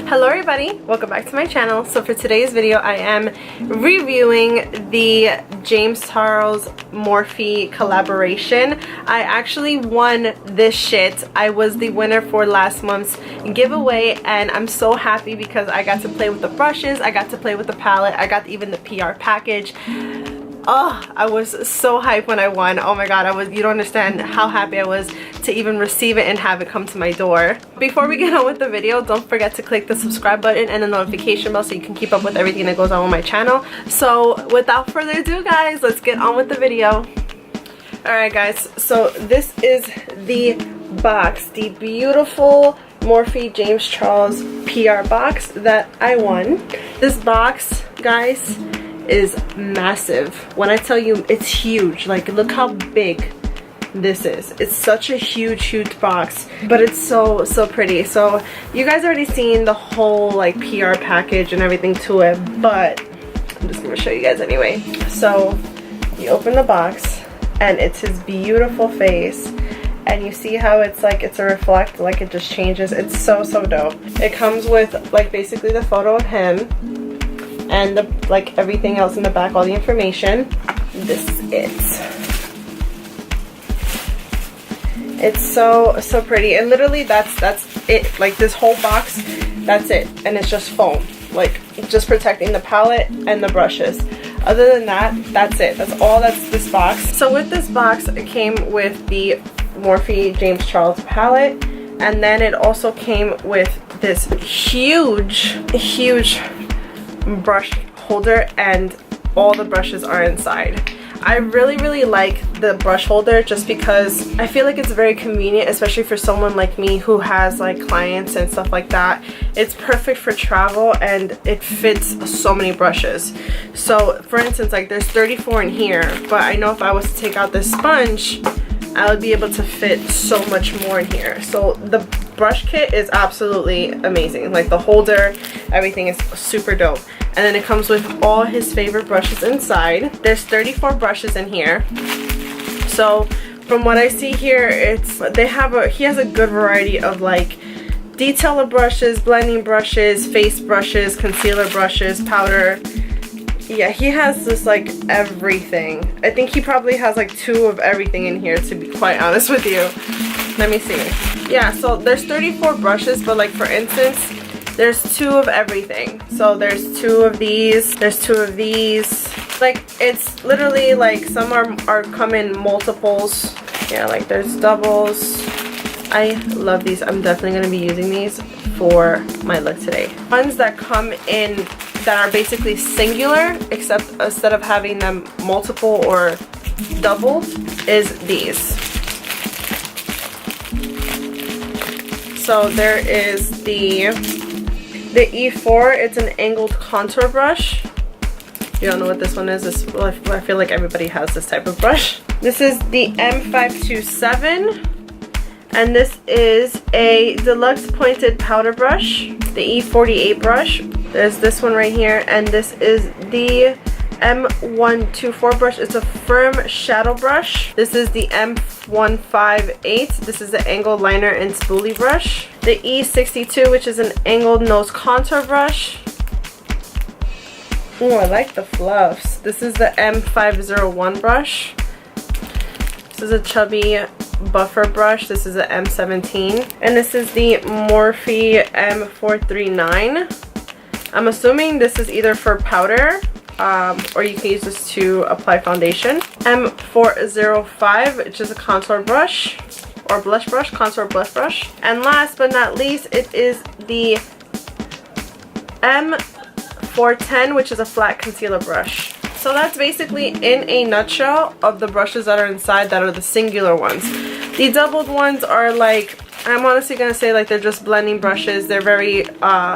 Hello everybody, welcome back to my channel. So for today's video I am reviewing the James Charles Morphe collaboration. I actually won this shit. I was the winner for last month's giveaway and I'm so happy because I got to play with the brushes, I got to play with the palette, I got even the PR package. Oh, I was so hyped when I won. Oh my god, you don't understand how happy I was to even receive it and have it come to my door. Before we get on with the video, don't forget to click the subscribe button and the notification bell so you can keep up with everything that goes on my channel. So without further ado guys, let's get on with the video. Alright guys, so this is the box, the beautiful Morphe James Charles PR box that I won. This box, guys, is massive. When I tell you it's huge, like look how big this is. It's such a huge box, but it's so pretty. So you guys already seen the whole like PR package and everything to it, but I'm just gonna show you guys anyway. So you open the box and it's his beautiful face and you see how it's a reflect, like it just changes. It's so dope. It comes with like basically the photo of him and like everything else in the back, all the information. This is it. It's so pretty, and literally that's it. Like this whole box, that's it, and it's just foam, like just protecting the palette and the brushes. Other than that, that's it. That's all that's this box. So with this box, it came with the Morphe James Charles palette, and then it also came with this huge brush holder, and all the brushes are inside. I really like the brush holder just because I feel like it's very convenient, especially for someone like me who has like clients and stuff like that. It's perfect for travel and it fits so many brushes. So for instance, like there's 34 in here, but I know if I was to take out this sponge, I would be able to fit so much more in here. So the brush kit is absolutely amazing. Like the holder, everything is super dope. And then it comes with all his favorite brushes inside. There's 34 brushes in here. So from what I see here, he has a good variety of like detailer brushes, blending brushes, face brushes, concealer brushes, powder. Yeah, he has this like everything. I think he probably has like 2 of everything in here, to be quite honest with you. Let me see. Yeah, so there's 34 brushes, but like for instance, there's 2 of everything. So there's 2 of these, there's 2 of these. Like it's literally like some are come in multiples. Yeah, like there's doubles. I love these. I'm definitely going to be using these for my look today. Ones that come in that are basically singular, except instead of having them multiple or doubled, is these. So there is the E4. It's an angled contour brush. You don't know what this one is? I feel like everybody has this type of brush. This is the M527. And this is a deluxe pointed powder brush, the E48 brush. There's this one right here, and this is the M124 brush. It's a firm shadow brush. This is the M158. This is the angled liner and spoolie brush. The E62, which is an angled nose contour brush. Oh, I like the fluffs. This is the M501 brush. This is a chubby buffer brush. This is the M17, and this is the Morphe M439. I'm assuming this is either for powder or you can use this to apply foundation. M405, which is a contour brush or blush brush, contour blush brush. And last but not least, it is the M410, which is a flat concealer brush. So that's basically in a nutshell of the brushes that are inside that are the singular ones. The doubled ones are like, I'm honestly gonna say like they're just blending brushes. They're very,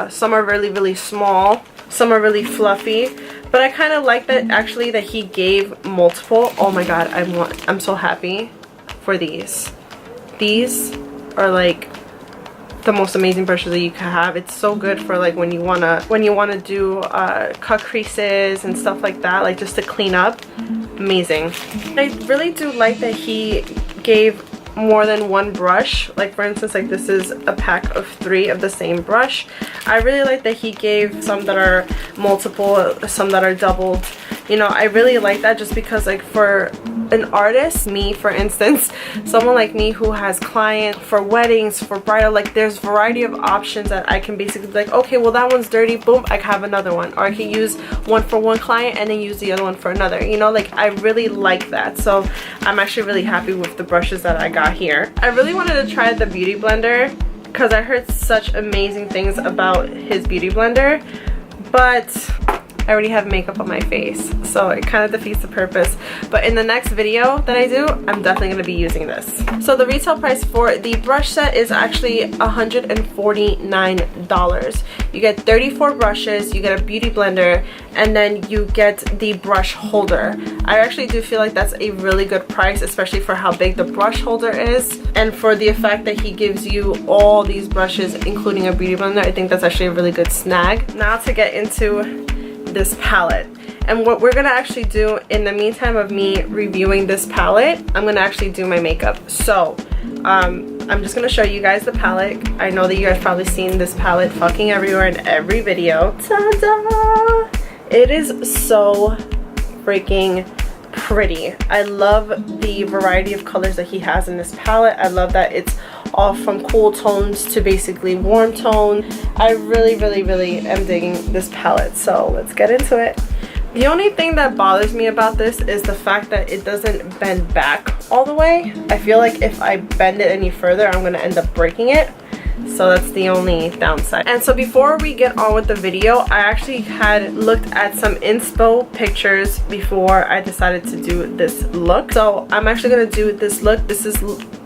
some are really small, some are really fluffy. But I kind of like that actually that he gave multiple. Oh my god, I'm so happy for these. These are like the most amazing brushes that you can have. It's so good for like when you wanna do cut creases and stuff like that, like just to clean up. Amazing. I really do like that he gave more than one brush. Like for instance, like this is a pack of 3 of the same brush. I really like that he gave some that are multiple, some that are doubled. You know, I really like that, just because like for an artist, me for instance, someone like me who has clients for weddings, for bridal, like there's variety of options that I can basically be like, okay, well that one's dirty, boom, I have another one. Or I can use one for one client and then use the other one for another. You know, like I really like that. So I'm actually really happy with the brushes that I got here. I really wanted to try the beauty blender because I heard such amazing things about his beauty blender, but I already have makeup on my face, so it kind of defeats the purpose. But in the next video that I do, I'm definitely going to be using this. So the retail price for the brush set is actually $149. You get 34 brushes, you get a beauty blender, and then you get the brush holder. I actually do feel like that's a really good price, especially for how big the brush holder is, and for the effect that he gives you all these brushes, including a beauty blender. I think that's actually a really good snag. Now to get into this palette, and what we're gonna actually do in the meantime of me reviewing this palette, I'm gonna actually do my makeup. So I'm just gonna show you guys the palette. I know that you guys probably seen this palette fucking everywhere in every video. Ta-da! It is so freaking pretty. I love the variety of colors that he has in this palette. I love that it's all from cool tones to basically warm tone. I really am digging this palette, so let's get into it. The only thing that bothers me about this is the fact that it doesn't bend back all the way. I feel like if I bend it any further, I'm gonna end up breaking it. So that's the only downside. And so before we get on with the video, I actually had looked at some inspo pictures before I decided to do this look. So I'm actually gonna do this look. This is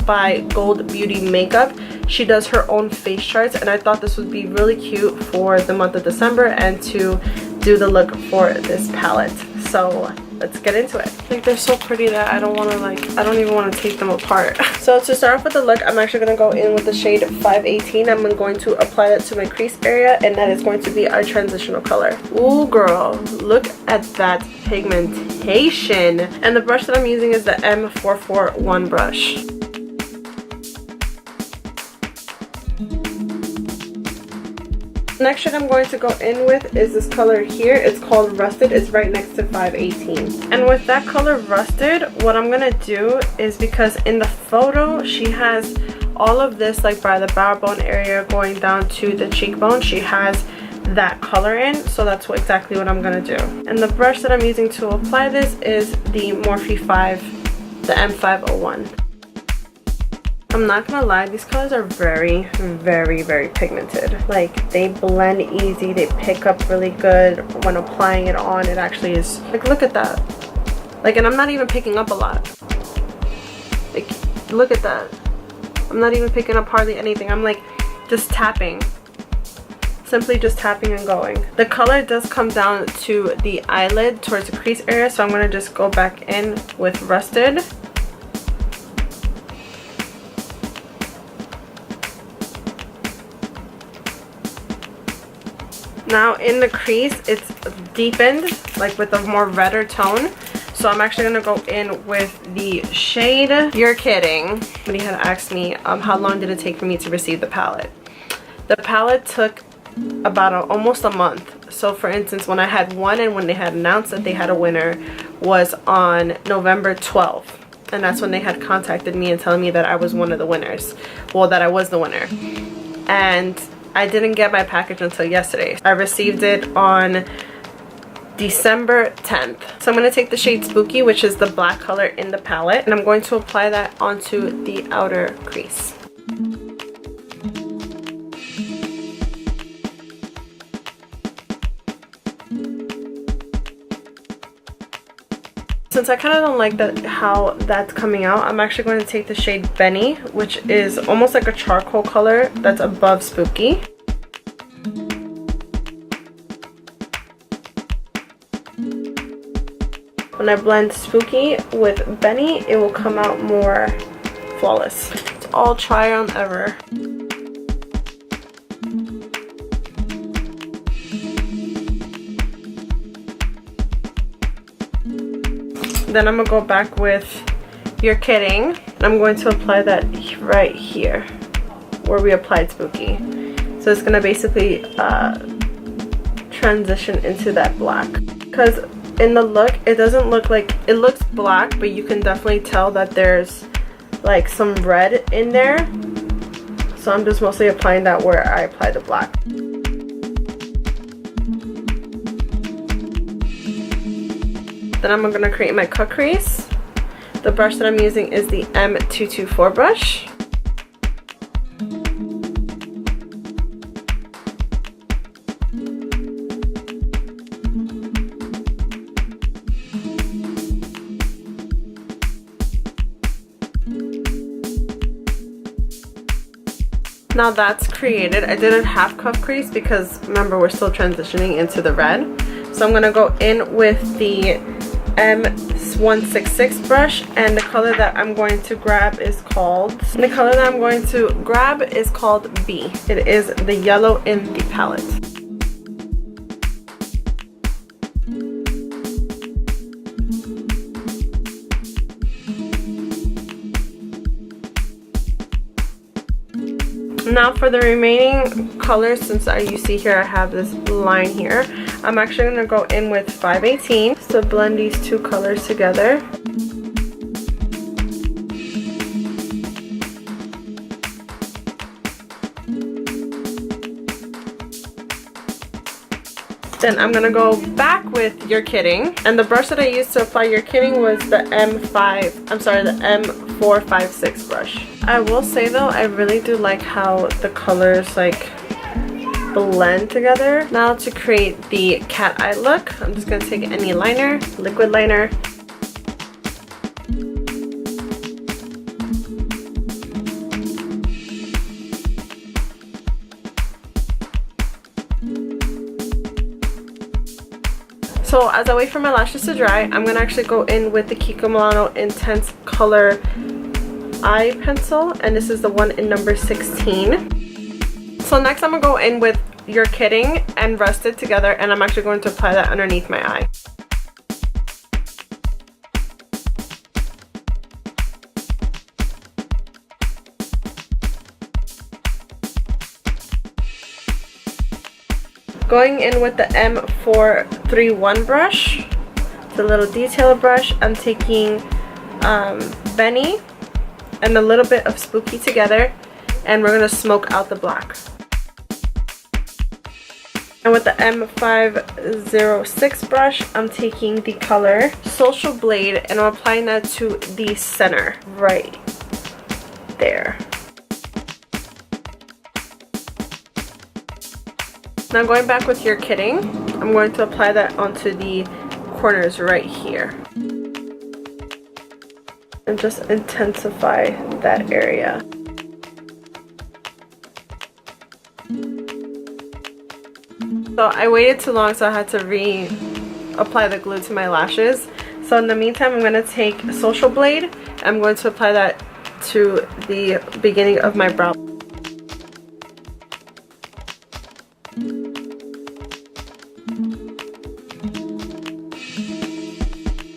by Gold Beauty Makeup. She does her own face charts, and I thought this would be really cute for the month of December and to do the look for this palette. So let's get into it. Like they're so pretty that I don't even want to take them apart. So to start off with the look, I'm actually going to go in with the shade 518. I'm going to apply that to my crease area, and that is going to be our transitional color. Ooh girl, look at that pigmentation. And the brush that I'm using is the M441 brush. The next shade I'm going to go in with is this color here. It's called Rusted. It's right next to 518. And with that color Rusted, what I'm going to do is, because in the photo she has all of this like by the brow bone area going down to the cheekbone, she has that color in, so that's exactly what I'm going to do. And the brush that I'm using to apply this is the Morphe 5, the M501. I'm not gonna lie, these colors are very pigmented. Like they blend easy, they pick up really good. When applying it on, it actually is like, look at that. Like, and I'm not even picking up a lot. Like, look at that. I'm not even picking up hardly anything. I'm like just tapping, simply just tapping and going. The color does come down to the eyelid towards the crease area, so I'm gonna just go back in with Rusted. Now in the crease, it's deepened, like with a more redder tone. So I'm actually going to go in with the shade You're Kidding. Somebody had asked me how long did it take for me to receive the palette. The palette took about almost a month. So for instance, when I had one and when they had announced that they had a winner was on November 12th. And that's when they had contacted me and telling me that I was one of the winners. Well, that I was the winner. And I didn't get my package until yesterday. I received it on December 10th. So I'm going to take the shade Spooky, which is the black color in the palette, and I'm going to apply that onto the outer crease. Since I kind of don't like how that's coming out, I'm actually going to take the shade Benny, which is almost like a charcoal color that's above Spooky. When I blend Spooky with Benny, it will come out more flawless. It's all try on ever. Then I'm gonna go back with You're Kidding, And I'm going to apply that right here where we applied Spooky. So it's going to basically transition into that black. Because in the look, it doesn't look like, it looks black, but you can definitely tell that there's like some red in there. So I'm just mostly applying that where I apply the black. Then I'm going to create my cut crease. The brush that I'm using is the M224 brush. Now that's created. I did a half cuff crease because remember we're still transitioning into the red. So I'm going to go in with the M166 brush, and the color that I'm going to grab is called B. It is the yellow in the palette. Now for the remaining colors, since you see here I have this line here, I'm actually going to go in with 518 to blend these two colors together. Then I'm going to go back with You're Kidding, and the brush that I used to apply You're Kidding was the M456 brush. I will say though, I really do like how the colors like blend together. Now to create the cat eye look, I'm just going to take any liner, liquid liner. So as I wait for my lashes to dry, I'm going to actually go in with the Kiko Milano Intense Color Eye Pencil, and this is the one in number 16. So next I'm going to go in with You're Kidding and rest it together, and I'm actually going to apply that underneath my eye. Going in with the M431 brush, the little detail brush, I'm taking Benny and a little bit of Spooky together, and we're going to smoke out the black. And with the M506 brush, I'm taking the color Social Blade, and I'm applying that to the center right there. Now going back with You're Kidding, I'm going to apply that onto the corners right here. And just intensify that area. So I waited too long, so I had to reapply the glue to my lashes. So in the meantime, I'm going to take Social Blade. I'm going to apply that to the beginning of my brow.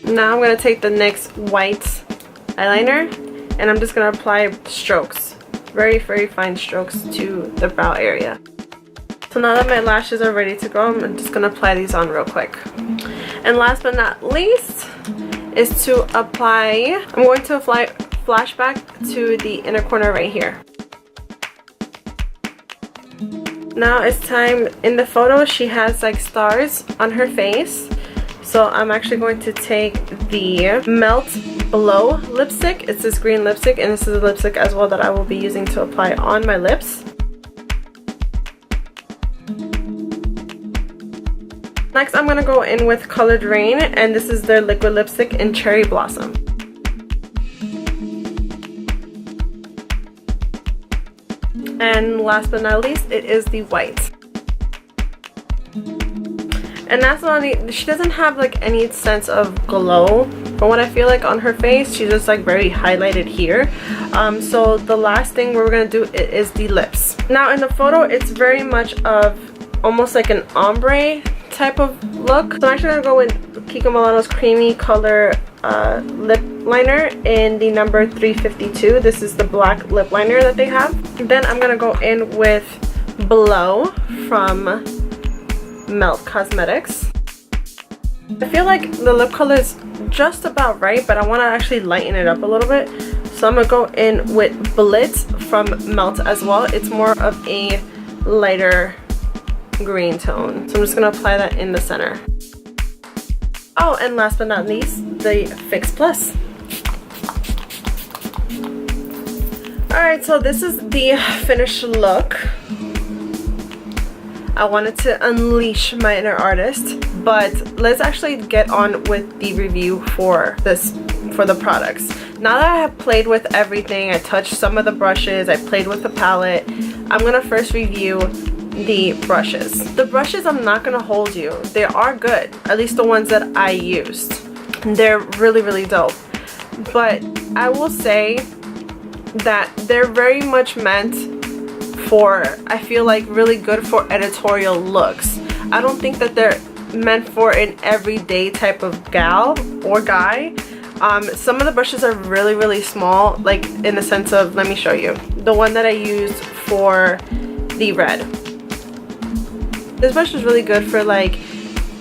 Now I'm going to take the NYX white eyeliner, and I'm just going to apply strokes, very fine strokes to the brow area. So now that my lashes are ready to go, I'm just going to apply these on real quick. And last but not least is to apply, I'm going to apply flashback to the inner corner right here. Now it's time. In the photo she has like stars on her face. So I'm actually going to take the Melt Blow lipstick. It's this green lipstick, and this is the lipstick as well that I will be using to apply on my lips. Next I'm going to go in with Colored Rain, and this is their liquid lipstick in Cherry Blossom. And last but not least, it is the white. And that's not any, she doesn't have like any sense of glow from what I feel like on her face. She's just like very highlighted here. So the last thing we're gonna do is the lips. Now in the photo it's very much of almost like an ombre type of look. So I'm actually gonna go with Kiko Milano's Creamy Color lip liner in the number 352. This is the black lip liner that they have. Then I'm gonna go in with Blow from Melt Cosmetics. I feel like the lip color is just about right, but I want to actually lighten it up a little bit. So I'm gonna go in with Blitz from Melt as well. It's more of a lighter green tone. So I'm just gonna apply that in the center. Oh, and last but not least, the Fix Plus. Alright, so this is the finished look. I wanted to unleash my inner artist, but let's actually get on with the review for the products. Now that I have played with everything, I touched some of the brushes, I played with the palette, I'm gonna first review the brushes. The brushes, I'm not gonna hold you. They are good, at least the ones that I used. They're really, really dope. But I will say that they're very much meant for, I feel like, really good for editorial looks. I don't think that they're meant for an everyday type of gal or guy. Some of the brushes are really, really small, like in the sense of, let me show you. The one that I used for the red. This brush is really good for like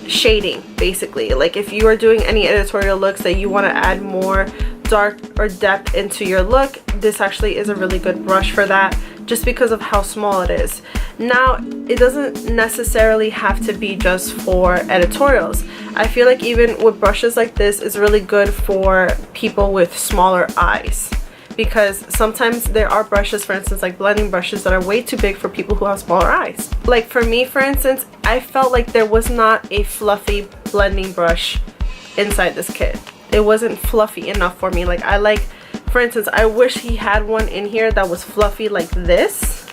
shading, basically. Like if you are doing any editorial looks that you want to add more dark or depth into your look, this actually is a really good brush for that, just because of how small it is. Now, it doesn't necessarily have to be just for editorials. I feel like even with brushes like this, it's really good for people with smaller eyes, because sometimes there are brushes, for instance, like blending brushes, that are way too big for people who have smaller eyes. Like for me, for instance, I felt like there was not a fluffy blending brush inside this kit. It wasn't fluffy enough for me. Like I like, for instance, I wish he had one in here that was fluffy like this,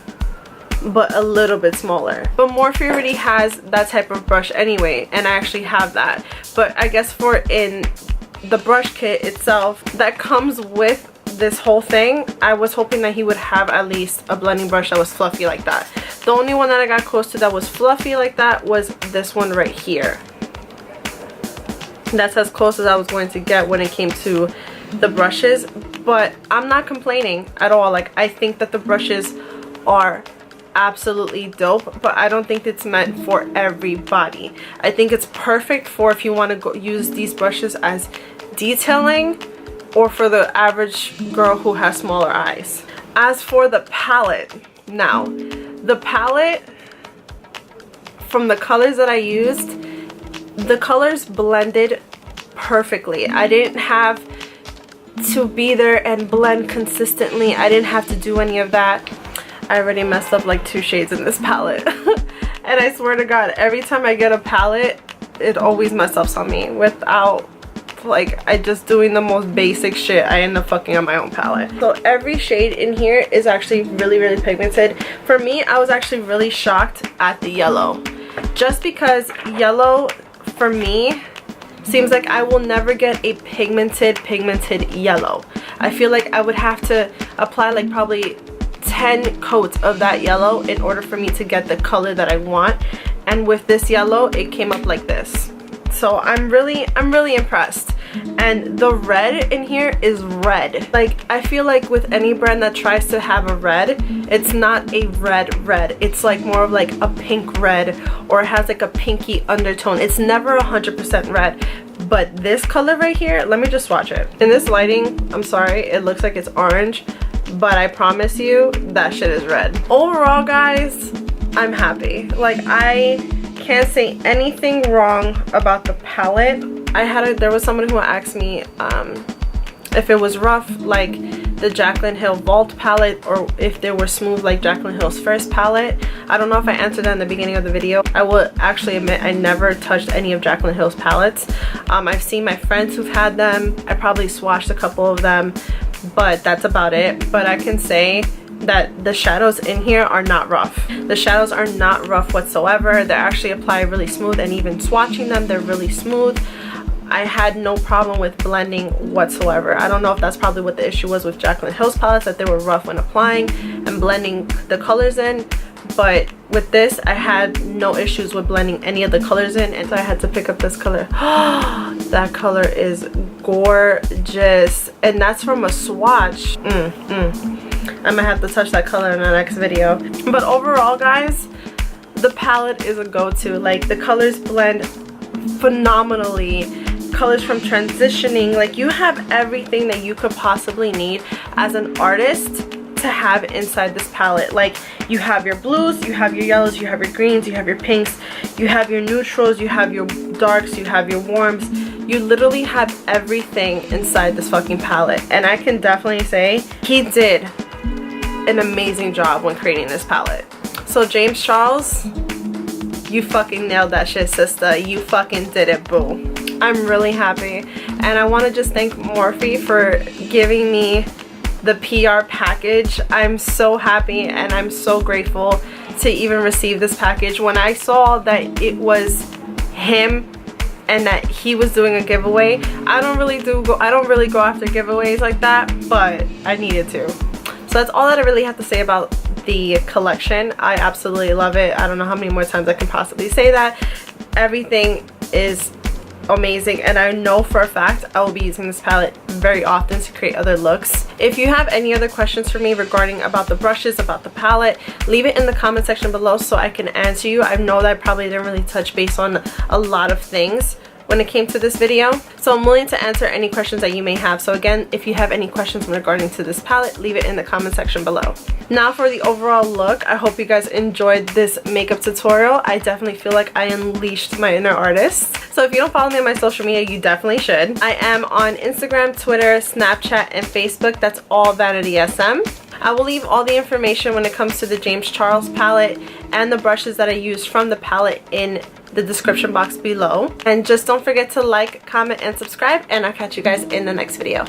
but a little bit smaller. But Morphe already has that type of brush anyway, and I actually have that. But I guess for in the brush kit itself that comes with this whole thing, I was hoping that he would have at least a blending brush that was fluffy like that. The only one that I got close to that was fluffy like that was this one right here. That's as close as I was going to get when it came to the brushes, but I'm not complaining at all. Like I think that the brushes are absolutely dope, but I don't think it's meant for everybody. I think it's perfect for if you want to go use these brushes as detailing, or for the average girl who has smaller eyes. As for the palette, now the palette, from the colors that I used, the colors blended perfectly. I didn't have to be there and blend consistently. I didn't have to do any of that. I already messed up like 2 shades in this palette. And I swear to God, every time I get a palette, it always messes up on me. Without, like, I just doing the most basic shit, I end up fucking on my own palette. So every shade in here is actually really, really pigmented. For me, I was actually really shocked at the yellow. Just because yellow, for me, seems like I will never get a pigmented yellow. I feel like I would have to apply like probably 10 coats of that yellow in order for me to get the color that I want. And with this yellow, it came up like this. So I'm really impressed. And the red in here is red. Like I feel like with any brand that tries to have a red, it's not a red. It's like more of like a pink red, or it has like a pinky undertone. It's never 100% red. But this color right here, let me just swatch it. In this lighting, I'm sorry, it looks like it's orange, but I promise you that shit is red. Overall, guys, I'm happy. Like I can't say anything wrong about the palette. There was someone who asked me if it was rough like the Jaclyn Hill Vault palette, or if they were smooth like Jaclyn Hill's first palette. I don't know if I answered that in the beginning of the video. I will actually admit I never touched any of Jaclyn Hill's palettes. I've seen my friends who've had them. I probably swatched a couple of them, but that's about it. But I can say that the shadows in here are not rough. The shadows are not rough whatsoever. They actually apply really smooth, and even swatching them, they're really smooth. I had no problem with blending whatsoever. I don't know if that's probably what the issue was with Jaclyn Hill's palettes, that they were rough when applying and blending the colors in. But with this, I had no issues with blending any of the colors in, and so I had to pick up this color. That color is gorgeous, and that's from a swatch. I might have to touch that color in the next video. But overall, guys, the palette is a go-to. Like, the colors blend phenomenally. Colors from transitioning, like, you have everything that you could possibly need as an artist to have inside this palette. Like, you have your blues, you have your yellows, you have your greens, you have your pinks, you have your neutrals, you have your darks, you have your warms. You literally have everything inside this fucking palette, and I can definitely say he did an amazing job when creating this palette. So James Charles, you fucking nailed that shit, sister. You fucking did it, boo. I'm really happy, and I want to just thank Morphe for giving me the PR package. I'm so happy and I'm so grateful to even receive this package. When I saw that it was him and that he was doing a giveaway, I don't really go after giveaways like that, but I needed to. So that's all that I really have to say about the collection. I absolutely love it. I don't know how many more times I can possibly say that. Everything is amazing, and I know for a fact I will be using this palette very often to create other looks. If you have any other questions for me regarding about the brushes, about the palette, leave it in the comment section below so I can answer you. I know that I probably didn't really touch base on a lot of things when it came to this video, so I'm willing to answer any questions that you may have. So again, if you have any questions regarding to this palette, leave it in the comment section below. Now for the overall look, I hope you guys enjoyed this makeup tutorial. I definitely feel like I unleashed my inner artist. So if you don't follow me on my social media, you definitely should. I am on Instagram, Twitter, Snapchat, and Facebook. That's all Vanity SM. I will leave all the information when it comes to the James Charles palette and the brushes that I used from the palette in the description box below. And just don't forget to like, comment, and subscribe, and I'll catch you guys in the next video.